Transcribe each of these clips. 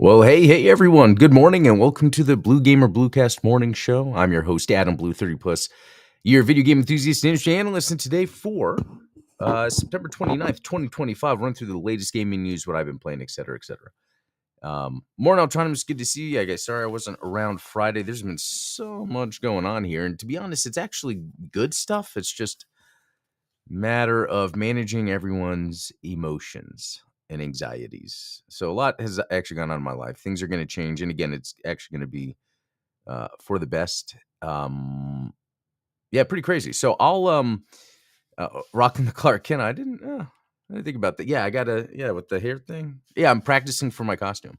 Well, hey, everyone. Good morning and welcome to the Blue Gamer Bluecast Morning Show. I'm your host, Adam Blue, 30 plus year video game enthusiast and industry analyst. And today for September 29th, 2025, run through the latest gaming news, what I've been playing, etc., etc. Morning, Autonomous. Good to see you. I guess sorry I wasn't around Friday. There's been so much going on here. And to be honest, it's actually good stuff. It's just matter of managing everyone's emotions and anxieties. So a lot has actually gone on in my life. Things are going to change, and again, it's actually going to be for the best. Yeah, pretty crazy. So I'll rocking the Clark Kent. I didn't think about that. Yeah, I gotta with the hair thing. Yeah, I'm practicing for my costume.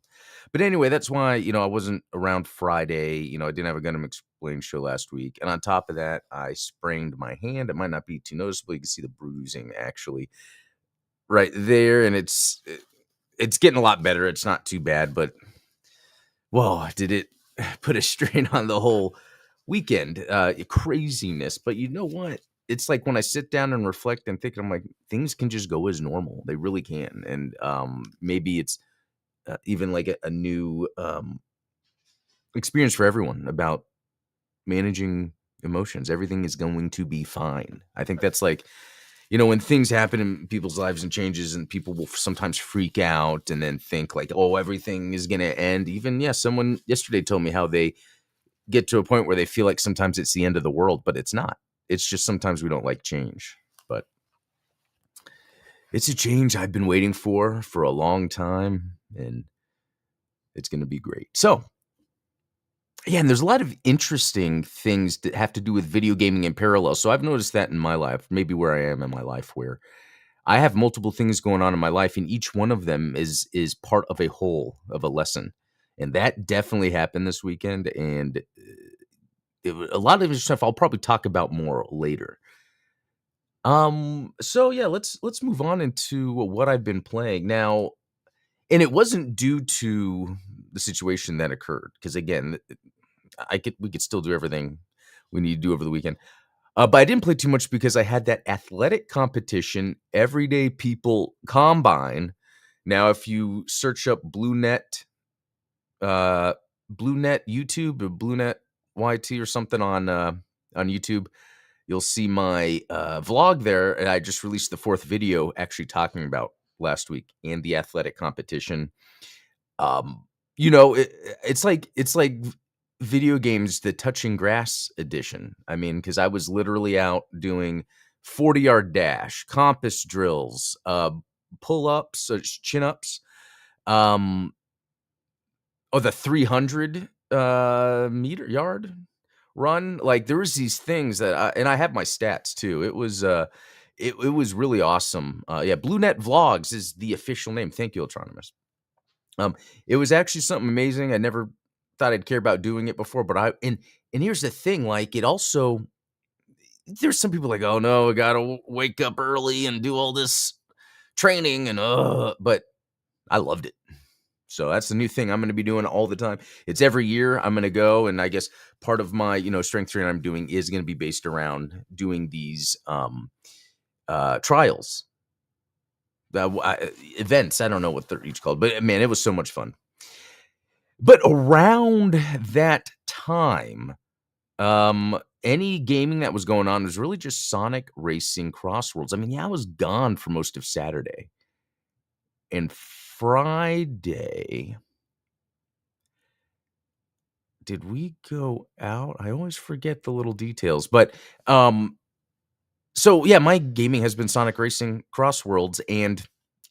But anyway, that's why I wasn't around Friday. I didn't have a Gundam Explained show last week, and on top of that, I sprained my hand. It might not be too noticeable. You can see the bruising actually right there, and it's getting a lot better. It's not too bad, but whoa, did it put a strain on the whole weekend? Craziness. But you know what? It's like when I sit down and reflect and think, I'm like, things can just go as normal. They really can. And maybe it's even like a new experience for everyone about managing emotions. Everything is going to be fine. I think that's like, when things happen in people's lives and changes, and people will sometimes freak out and then think like, oh, everything is going to end. Even, someone yesterday told me how they get to a point where they feel like sometimes it's the end of the world, but it's not. It's just sometimes we don't like change. But it's a change I've been waiting for a long time, and it's going to be great. So, yeah, and there's a lot of interesting things that have to do with video gaming in parallel. So I've noticed that in my life, maybe where I am in my life, where I have multiple things going on in my life, and each one of them is part of a whole of a lesson. And that definitely happened this weekend. And a lot of this stuff I'll probably talk about more later. So yeah, let's move on into what I've been playing now. And it wasn't due to the situation that occurred, because again, we could still do everything we need to do over the weekend. But I didn't play too much because I had that athletic competition, Everyday People Combine. Now, if you search up BlueNet YouTube or BlueNet YT or something on YouTube, you'll see my vlog there, and I just released the fourth video actually talking about last week and the athletic competition. Um, it's like video games, the touching grass edition. I mean, because I was literally out doing 40-yard dash, compass drills, pull-ups, chin-ups, um, the 300 meter yard run. Like there was these things and I have my stats too. It was it was really awesome. Yeah, BlueNet Vlogs is the official name. Thank you, Ultronomus. Um, it was actually something amazing. I never thought I'd care about doing it before, but and here's the thing, like it also there's some people like, oh no, I gotta wake up early and do all this training and but I loved it. So that's the new thing I'm going to be doing all the time. It's every year I'm going to go, and I guess part of my strength training I'm doing is going to be based around doing these trials, events. I don't know what they're each called, but man, it was so much fun. But around that time, any gaming that was going on was really just Sonic Racing Crossworlds. I mean, yeah, I was gone for most of Saturday and Friday. Did we go out? I always forget the little details, but so yeah, my gaming has been Sonic Racing Crossworlds, and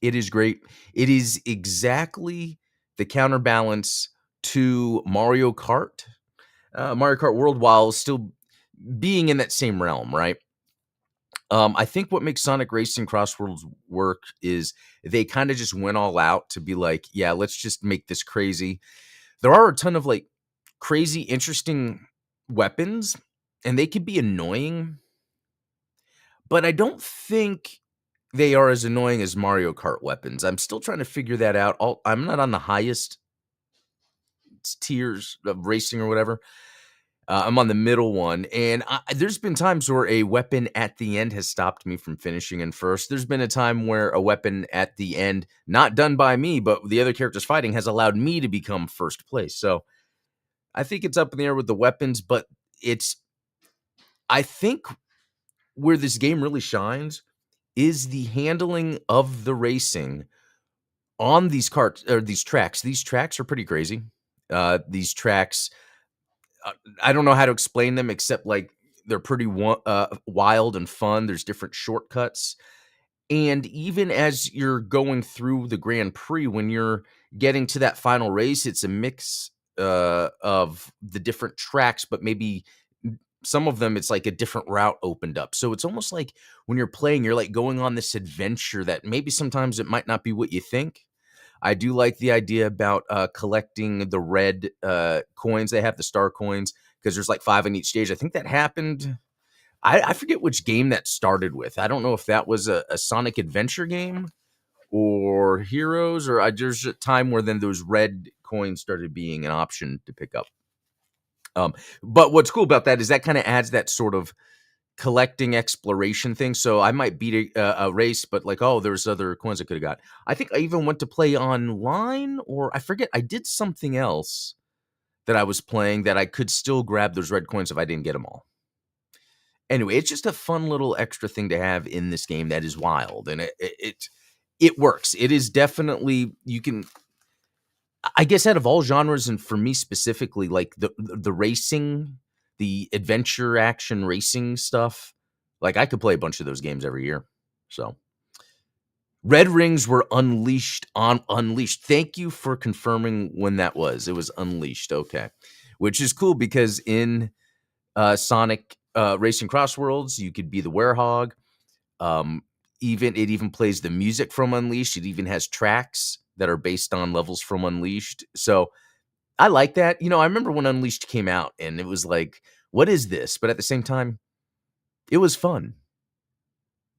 it is great. It is exactly the counterbalance to Mario Kart World, while still being in that same realm, right? I think what makes Sonic Racing Crossworlds work is they kind of just went all out to be like, yeah, let's just make this crazy. There are a ton of like crazy, interesting weapons, and they can be annoying, but I don't think they are as annoying as Mario Kart weapons. I'm still trying to figure that out. I'm not on the highest tiers of racing or whatever. I'm on the middle one, and there's been times where a weapon at the end has stopped me from finishing in first. There's been a time where a weapon at the end, not done by me, but the other characters fighting, has allowed me to become first place. So I think it's up in the air with the weapons, but it's I think where this game really shines is the handling of the racing on these carts or these tracks. These tracks are pretty crazy. These tracks, I don't know how to explain them except like they're pretty wild and fun. There's different shortcuts. And even as you're going through the Grand Prix, when you're getting to that final race, it's a mix of the different tracks, but maybe some of them it's like a different route opened up. So it's almost like when you're playing, you're like going on this adventure that maybe sometimes it might not be what you think. I do like the idea about collecting the red coins. They have the star coins because there's like 5 in each stage. I think that happened. I forget which game that started with. I don't know if that was a Sonic Adventure game or Heroes, or there's a time where then those red coins started being an option to pick up. But what's cool about that is that kind of adds that sort of collecting exploration thing. So I might beat a race, but like, oh, there's other coins I could have got. I think I even went to play online, or I forget. I did something else that I was playing that I could still grab those red coins if I didn't get them all. Anyway, it's just a fun little extra thing to have in this game that is wild, and it works. It is definitely you can. I guess out of all genres, and for me specifically, like the racing, the adventure action racing stuff, like I could play a bunch of those games every year. So Red Rings were unleashed on Unleashed. Thank you for confirming when that was. It was Unleashed. Okay. Which is cool because in Sonic Racing Cross Worlds, you could be the Werehog. It even plays the music from Unleashed. It even has tracks that are based on levels from Unleashed. So I like that. I remember when Unleashed came out and it was like, what is this? But at the same time, it was fun.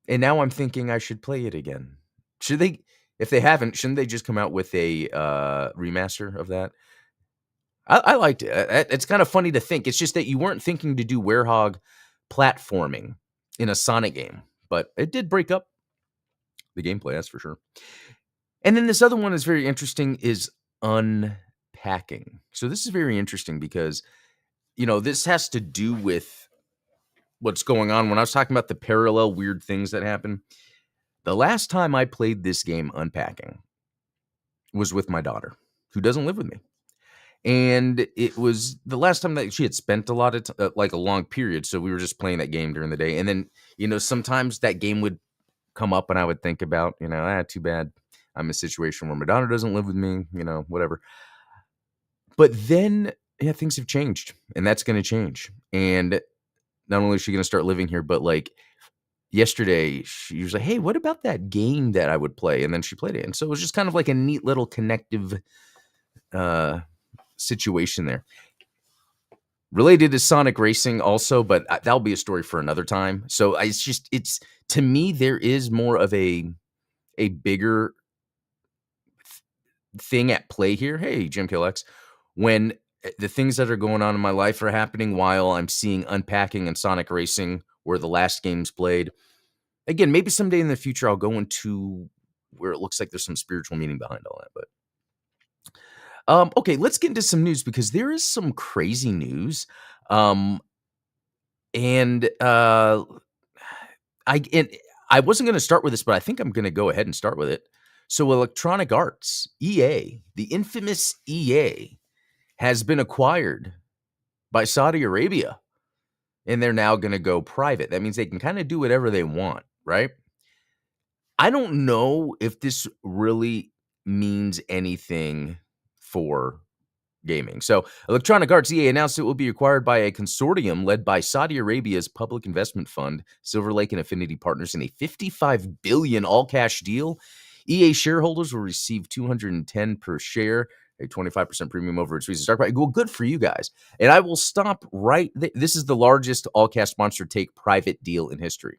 And now I'm thinking I should play it again. Should they, if they haven't, shouldn't they just come out with a remaster of that? I liked it. It's kind of funny to think. It's just that you weren't thinking to do Werehog platforming in a Sonic game, but it did break up the gameplay, that's for sure. And then this other one is very interesting is unpacking. So this is very interesting because, this has to do with what's going on. When I was talking about the parallel weird things that happen, the last time I played this game unpacking was with my daughter, who doesn't live with me. And it was the last time that she had spent a lot of like a long period. So we were just playing that game during the day. And then, sometimes that game would come up and I would think about, too bad I'm in a situation where my daughter doesn't live with me, whatever. But then, yeah, things have changed and that's going to change. And not only is she going to start living here, but like yesterday, she was like, hey, what about that game that I would play? And then she played it. And so it was just kind of like a neat little connective situation there. Related to Sonic Racing also, but that'll be a story for another time. So it's to me, there is more of a bigger thing at play here. Hey, Jim KillX, when the things that are going on in my life are happening while I'm seeing Unpacking and Sonic Racing, where the last game's played. Again, maybe someday in the future I'll go into where it looks like there's some spiritual meaning behind all that, but okay, let's get into some news because there is some crazy news. And I wasn't going to start with this, but I think I'm going to go ahead and start with it. So Electronic Arts, EA, the infamous EA, has been acquired by Saudi Arabia, and they're now going to go private. That means they can kind of do whatever they want, right? I don't know if this really means anything for gaming. So Electronic Arts EA announced it will be acquired by a consortium led by Saudi Arabia's public investment fund, Silver Lake and Affinity Partners, in a $55 billion all-cash deal. EA shareholders will receive $210 per share, a 25% premium over its recent stock price. Well, good for you guys. And I will stop right there. This is the largest all-cash sponsor take private deal in history.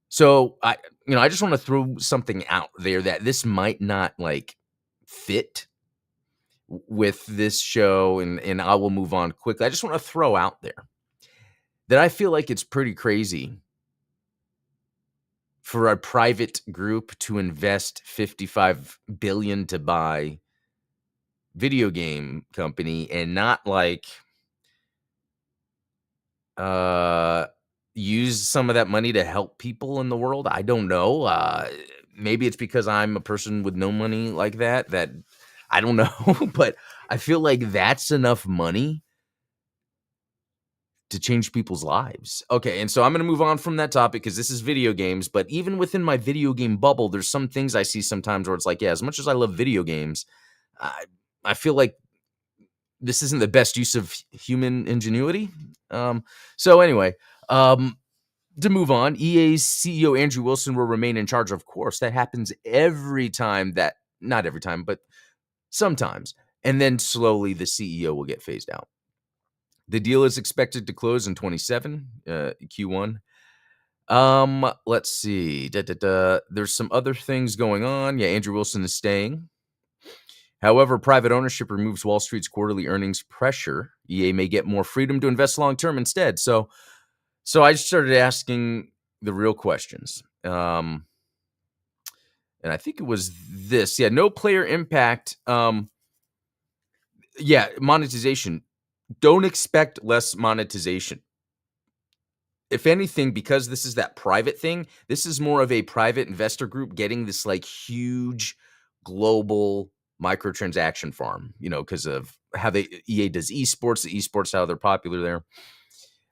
So I just want to throw something out there that this might not like fit. with this show, and I will move on quickly. I just want to throw out there that I feel like it's pretty crazy for a private group to invest 55 billion to buy video game company and not like uh use some of that money to help people in the world. I don't know. Maybe it's because I'm a person with no money like that I don't know, but I feel like that's enough money to change people's lives. Okay, and so I'm going to move on from that topic because this is video games, but even within my video game bubble, there's some things I see sometimes where it's like, yeah, as much as I love video games, I I feel like this isn't the best use of human ingenuity. So anyway, um, to move on, EA's CEO Andrew Wilson will remain in charge. Of course, that happens every time that not every time, but sometimes. And then slowly the CEO will get phased out. The deal is expected to close in 27 Q1. Let's see. There's some other things going on. Yeah, Andrew Wilson is staying. However, private ownership removes Wall Street's quarterly earnings pressure. EA may get more freedom to invest long term instead. So I started asking the real questions. And I think it was this. Yeah, no player impact. Yeah, monetization. Don't expect less monetization. If anything, because this is that private thing, this is more of a private investor group getting this like huge global microtransaction farm, because of how EA does esports, the esports, how they're popular there.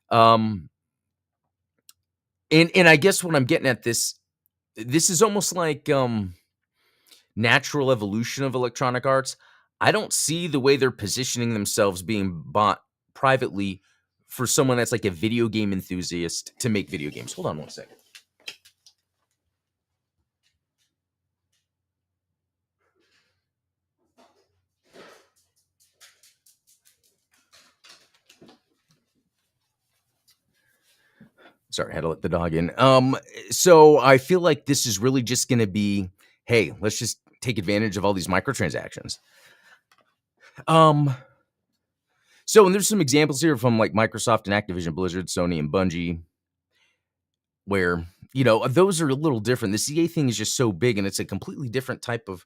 And I guess what I'm getting at this is almost like natural evolution of Electronic Arts. I don't see the way they're positioning themselves being bought privately for someone that's like a video game enthusiast to make video games. Hold on one second. Sorry, I had to let the dog in. So I feel like this is really just going to be, hey, let's just take advantage of all these microtransactions. So, and there's some examples here from like Microsoft and Activision Blizzard, Sony and Bungie, where, those are a little different. The CA thing is just so big and it's a completely different type of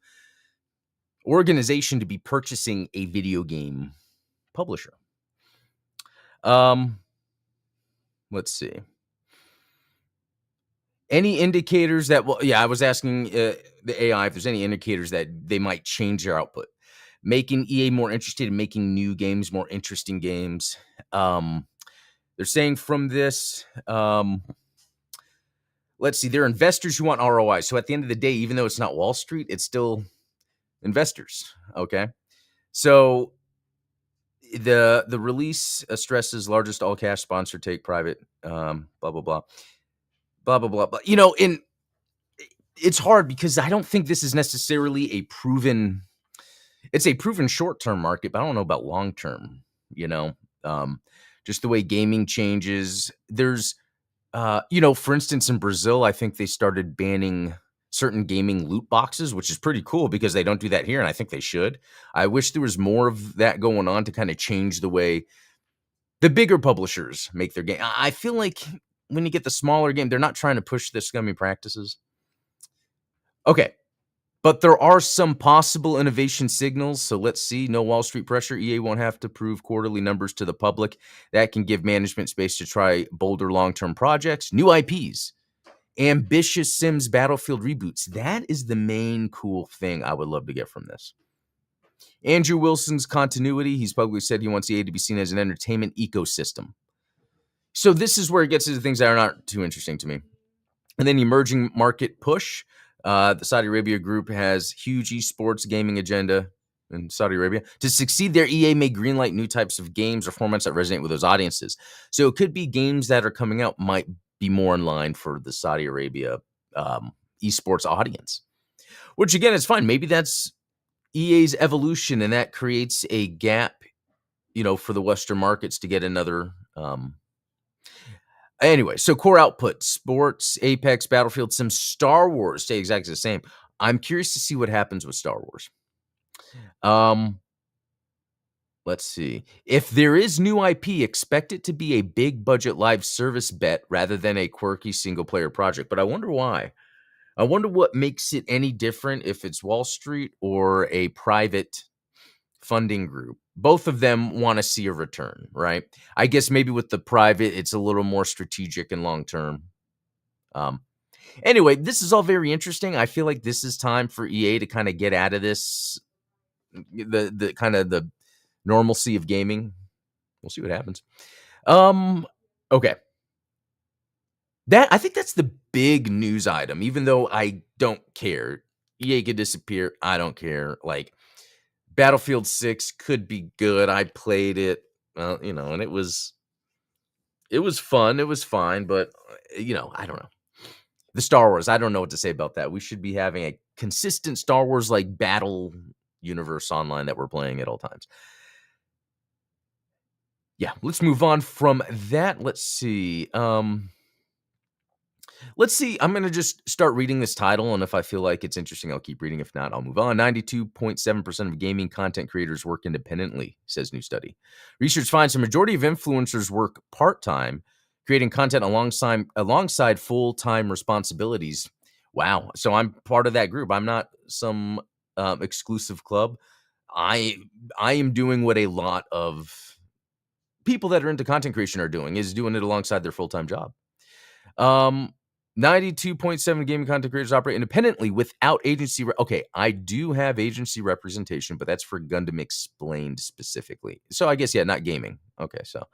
organization to be purchasing a video game publisher. Let's see. Any indicators that, I was asking the AI if there's any indicators that they might change their output, making EA more interested in making new games, more interesting games. They're saying from this, let's see, they're investors who want ROI. So at the end of the day, even though it's not Wall Street, it's still investors. Okay. So the release stresses largest all cash sponsor take private, blah, blah, blah, blah, blah, blah, blah. And it's hard because I don't think this is necessarily it's a proven short-term market, but I don't know about long-term, just the way gaming changes. There's, for instance, in Brazil, I think they started banning certain gaming loot boxes, which is pretty cool because they don't do that here. And I think they should. I wish there was more of that going on to kind of change the way the bigger publishers make their game. I feel like when you get the smaller game, they're not trying to push the scummy practices. Okay. But there are some possible innovation signals. So let's see. No Wall Street pressure. EA won't have to prove quarterly numbers to the public. That can give management space to try bolder long-term projects, new IPs, ambitious Sims Battlefield reboots. That is the main cool thing I would love to get from this. Andrew Wilson's continuity. He's publicly said he wants EA to be seen as an entertainment ecosystem. So this is where it gets into things that are not too interesting to me. And then emerging market push. The Saudi Arabia group has huge esports gaming agenda in Saudi Arabia. To succeed there, EA may greenlight new types of games or formats that resonate with those audiences. So it could be games that are coming out might be more in line for the Saudi Arabia esports audience, which again is fine. Maybe that's EA's evolution, and that creates a gap, for the Western markets to get another. Anyway, so core output, sports, Apex, Battlefield, Sims, Star Wars stay exactly the same. I'm curious to see what happens with Star Wars. Let's see. If there is new IP, expect it to be a big budget live service bet rather than a quirky single player project. But I wonder why. I wonder what makes it any different if it's Wall Street or a private funding group. Both of them want to see a return, right? I guess maybe with the private, it's a little more strategic and long term. Um, anyway, this is all very interesting. I feel like this is time for EA to kind of get out of this, the kind of the normalcy of gaming. We'll see what happens. Okay. That I think that's the big news item, even though I don't care. EA could disappear. I don't care. Like Battlefield 6 could be good. I played it, and it was fun. It was fine, but I don't know. The Star Wars, I don't know what to say about that. We should be having a consistent Star Wars like battle universe online that we're playing at all times. Yeah, let's move on from that. Let's see. I'm going to just start reading this title, and if I feel like it's interesting, I'll keep reading. If not, I'll move on. 92.7% of gaming content creators work independently, says new study. Research finds a majority of influencers work part-time, creating content alongside full-time responsibilities. Wow. So I'm part of that group. I'm not some exclusive club. I am doing what a lot of people that are into content creation are doing, is doing it alongside their full-time job. 92.7 gaming content creators operate independently without agency. Okay, I do have agency representation, but that's for Gundam Explained specifically. So I guess, yeah, not gaming. Okay, so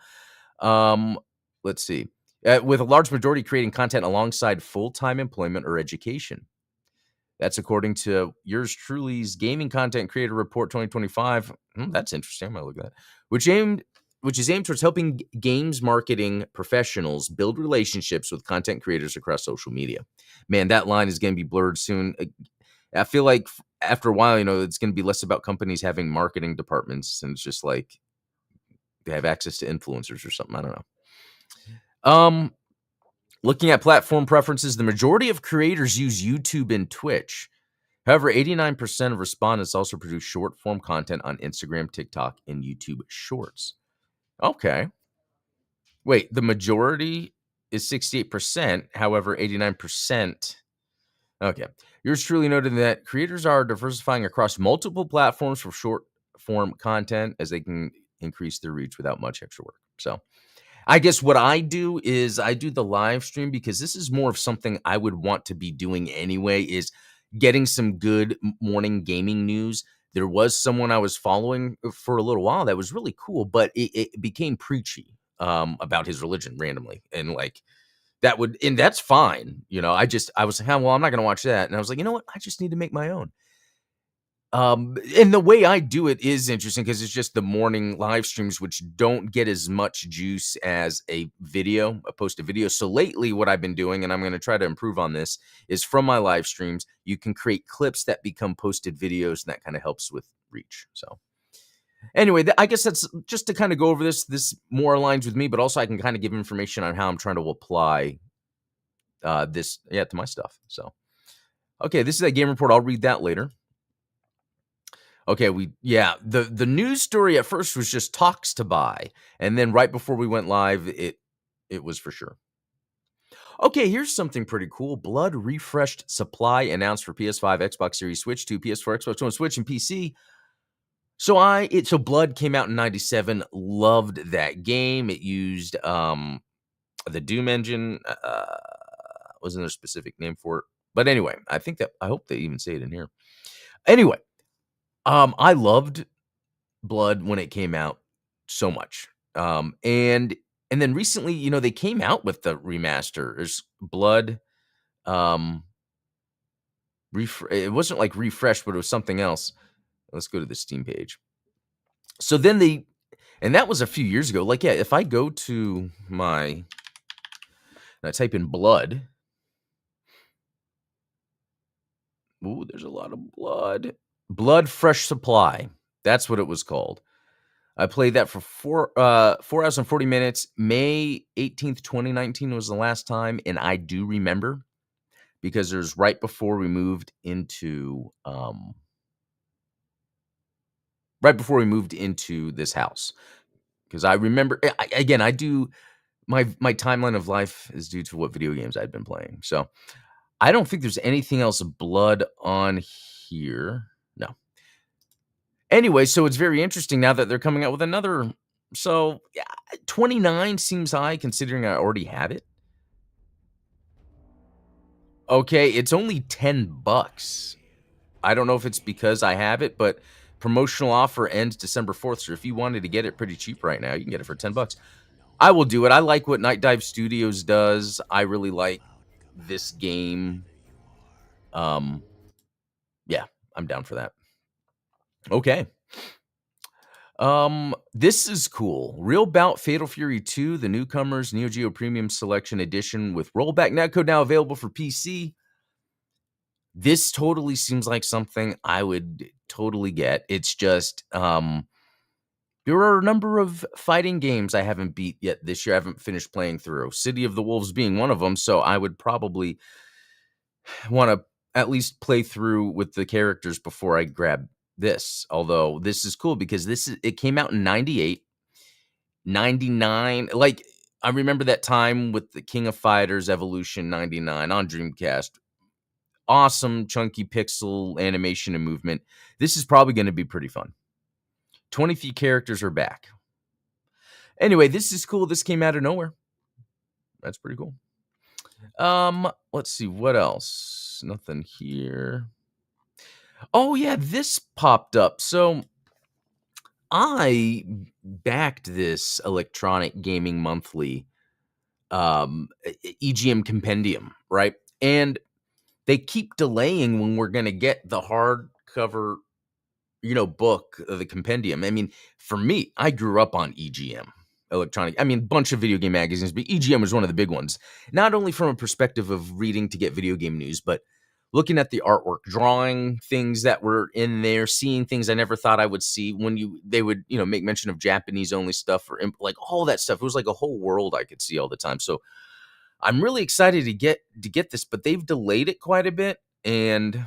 let's see. With a large majority creating content alongside full-time employment or education. That's according to yours truly's Gaming Content Creator Report 2025. That's interesting. I'm going to look at that. Which is aimed towards helping games marketing professionals build relationships with content creators across social media. Man, that line is going to be blurred soon. I feel like after a while, it's going to be less about companies having marketing departments, and it's just like they have access to influencers or something. I don't know. Looking at platform preferences, the majority of creators use YouTube and Twitch. However, 89% of respondents also produce short-form content on Instagram, TikTok, and YouTube Shorts. Okay. Wait, the majority is 68%. However, 89%. Okay. Yours truly noted that creators are diversifying across multiple platforms for short-form content as they can increase their reach without much extra work. So I guess what I do is I do the live stream because this is more of something I would want to be doing anyway, is getting some good morning gaming news. There was someone I was following for a little while that was really cool, but it became preachy about his religion randomly. And like and that's fine. I was like, well, I'm not going to watch that. And I was like, you know what? I just need to make my own. And the way I do it is interesting because it's just the morning live streams, which don't get as much juice as a posted video. So lately what I've been doing, and I'm going to try to improve on this, is from my live streams, you can create clips that become posted videos, and that kind of helps with reach. So anyway, I guess that's just to kind of go over this. This more aligns with me, but also I can kind of give information on how I'm trying to apply this to my stuff. So, okay, this is a game report. I'll read that later. Okay, the news story at first was just talks to buy, and then right before we went live, it was for sure. Okay, here's something pretty cool. Blood refreshed supply announced for PS5, Xbox Series, Switch 2, PS4, Xbox One, Switch, and PC. So Blood came out in 97. Loved that game. It used the Doom engine. Wasn't there a specific name for it? But anyway, I hope they even say it in here. Anyway, I loved Blood when it came out so much. And then recently, they came out with the remaster. There's Blood. It wasn't like refreshed, but it was something else. Let's go to the Steam page. So then and that was a few years ago. Like, yeah, if I go to and I type in Blood. Ooh, there's a lot of Blood. Blood Fresh Supply. That's what it was called. I played that for 4 hours and 40 minutes. May 18th, 2019 was the last time, and I do remember because there's right before we moved into right before we moved into this house. Because I remember, again, I do my timeline of life is due to what video games I'd been playing. So I don't think there's anything else blood on here. No. Anyway, so it's very interesting now that they're coming out with another. So yeah, 29 seems high considering I already have it. Okay, it's only $10. I don't know if it's because I have it, but promotional offer ends December 4th. So if you wanted to get it pretty cheap right now, you can get it for $10. I will do it. I like what Night Dive Studios does. I really like this game. Yeah, I'm down for that. Okay. This is cool. Real Bout Fatal Fury 2, the newcomers Neo Geo Premium Selection Edition with rollback netcode now available for PC. This totally seems like something I would totally get. It's just there are a number of fighting games I haven't beat yet this year. I haven't finished playing through. City of the Wolves being one of them, so I would probably want to at least play through with the characters before I grab this. Although this is cool because it came out in 98, 99. Like I remember that time with the King of Fighters Evolution 99 on Dreamcast. Awesome chunky pixel animation and movement. This is probably going to be pretty fun. 23 characters are back. Anyway, this is cool. This came out of nowhere. That's pretty cool. Let's see what else. Nothing here. Oh yeah, this popped up. So I backed this Electronic Gaming Monthly EGM compendium, right? And they keep delaying when we're going to get the hardcover, book of the compendium. I mean, for me, I grew up on EGM, bunch of video game magazines, but EGM was one of the big ones. Not only from a perspective of reading to get video game news, but looking at the artwork, drawing things that were in there, seeing things I never thought I would see when they would, make mention of Japanese only stuff or like all that stuff. It was like a whole world I could see all the time. So I'm really excited to get this, but they've delayed it quite a bit, and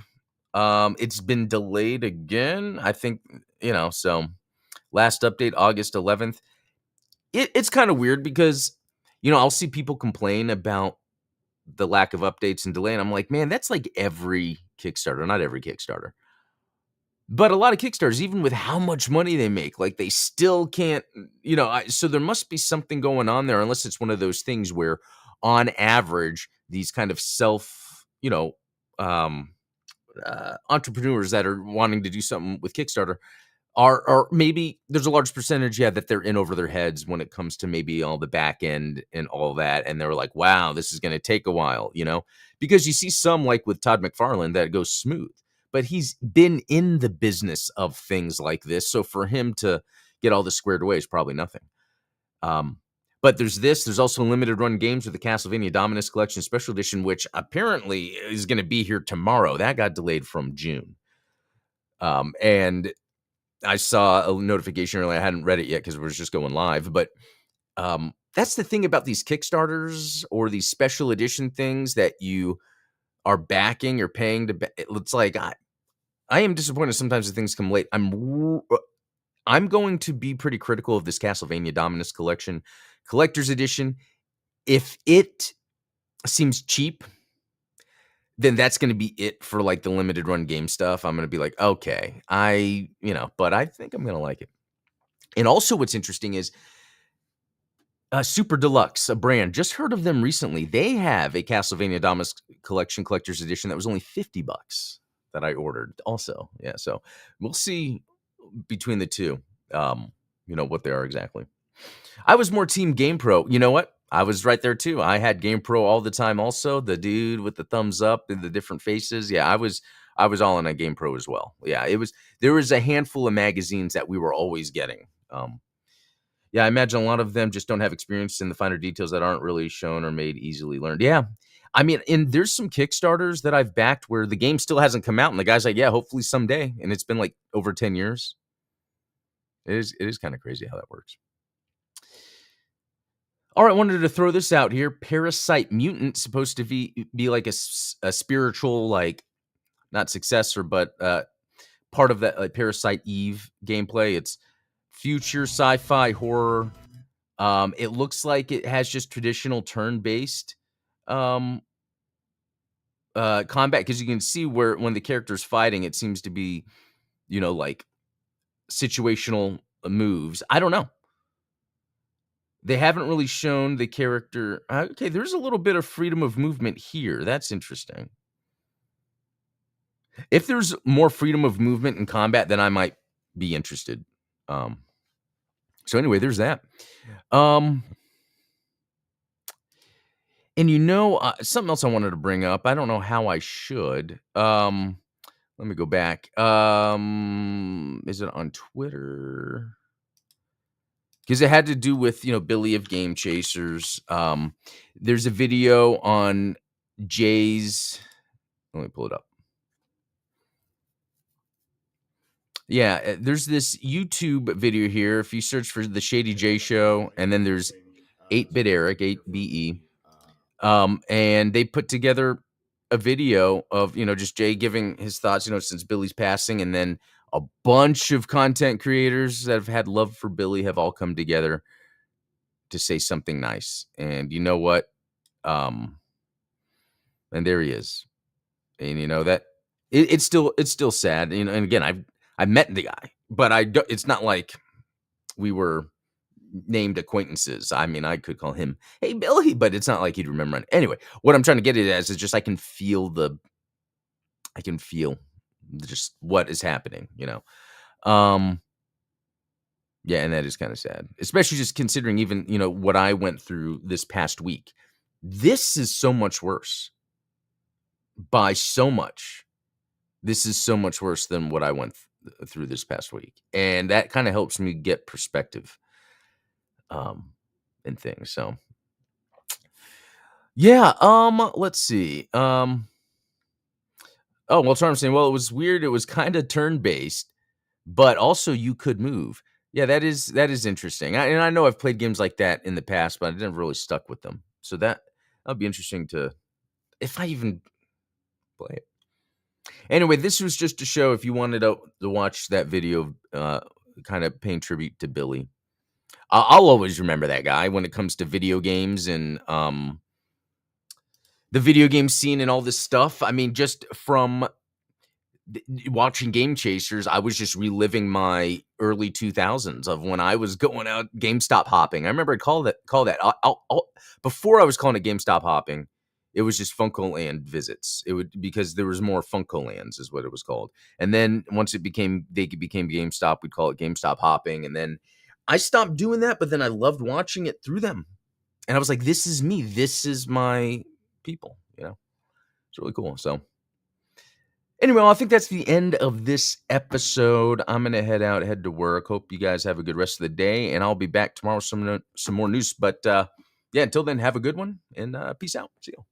it's been delayed again. I think so. Last update August 11th. It's kind of weird because I'll see people complain about the lack of updates and delay, and I'm like, man, that's like every Kickstarter, not every Kickstarter. But a lot of Kickstarters, even with how much money they make, like they still can't, so there must be something going on there, unless it's one of those things where, on average, these kind of entrepreneurs that are wanting to do something with Kickstarter are maybe there's a large percentage, that they're in over their heads when it comes to maybe all the back end and all that. And they're like, wow, this is going to take a while, because you see some like with Todd McFarlane that goes smooth. But he's been in the business of things like this. So for him to get all this squared away is probably nothing. But there's also limited run games with the Castlevania Dominus Collection Special Edition, which apparently is going to be here tomorrow. That got delayed from June. And I saw a notification earlier. I hadn't read it yet because it was just going live. But that's the thing about these Kickstarters or these special edition things that you are backing or paying to. It's like I am disappointed sometimes that things come late. I'm going to be pretty critical of this Castlevania Dominus Collection Collector's Edition. If it seems cheap, then that's going to be it for like the limited run game stuff. I'm going to be like, okay, but I think I'm going to like it. And also what's interesting is Super Deluxe, a brand, just heard of them recently. They have a Castlevania Dominus Collection Collector's Edition that was only $50 that I ordered also. Yeah, so we'll see between the two, what they are exactly. I was more Team GamePro. You know what? I was right there too. I had GamePro all the time also. The dude with the thumbs up and the different faces. Yeah, I was all in a GamePro as well. Yeah, there was a handful of magazines that we were always getting. Yeah, I imagine a lot of them just don't have experience in the finer details that aren't really shown or made easily learned. Yeah. I mean, and there's some Kickstarters that I've backed where the game still hasn't come out, and the guy's like, yeah, hopefully someday. And it's been like over 10 years. It is kind of crazy how that works. All right, wanted to throw this out here. Parasite Mutant, supposed to be like a spiritual, like, not successor, but part of that like Parasite Eve gameplay. It's future sci-fi horror. It looks like it has just traditional turn-based um, combat because you can see where when the character's fighting, it seems to be, like situational moves. I don't know. They haven't really shown the character. Okay, there's a little bit of freedom of movement here. That's interesting. If there's more freedom of movement in combat, then I might be interested. So anyway, there's that. And something else I wanted to bring up. I don't know how I should. Let me go back. Is it on Twitter? Because it had to do with Billy of Game Chasers. There's a video on Jay's. Let me pull it up. Yeah, there's this YouTube video here. If you search for the Shady J Show, and then there's 8-Bit Eric, 8BE, and they put together a video of just Jay giving his thoughts, since Billy's passing, and then a bunch of content creators that have had love for Billy have all come together to say something nice. And you know what? And there he is. And that it's still sad. And again, I met the guy, but it's not like we were named acquaintances. I mean, I could call him, "Hey, Billy," but it's not like he'd remember it. Anyway, what I'm trying to get at is just I can feel just what is happening, Yeah, and that is kind of sad, especially just considering even, what I went through this past week. This is so much worse by so much. This is so much worse than what I went through this past week. And that kind of helps me get perspective and things. So yeah, let's see. Oh, well, I'm saying, well, it was weird. It was kind of turn-based, but also you could move. Yeah, that is interesting. And I know I've played games like that in the past, but I never really stuck with them. So that'll be interesting if I even play it. Anyway, this was just to show if you wanted to watch that video, kind of paying tribute to Billy. I'll always remember that guy when it comes to video games and the video game scene and all this stuff. I mean, just from watching Game Chasers, I was just reliving my early 2000s of when I was going out GameStop hopping. I remember I call that. Before I was calling it GameStop hopping, it was just FuncoLand visits. Because there was more FuncoLands is what it was called. And then once they became GameStop, we'd call it GameStop hopping. And then I stopped doing that, but then I loved watching it through them. And I was like, this is me. This is my people, It's really cool. So anyway, I think that's the end of this episode. I'm going to head to work. Hope you guys have a good rest of the day, and I'll be back tomorrow with some more news. But yeah, until then, have a good one, and peace out. See you.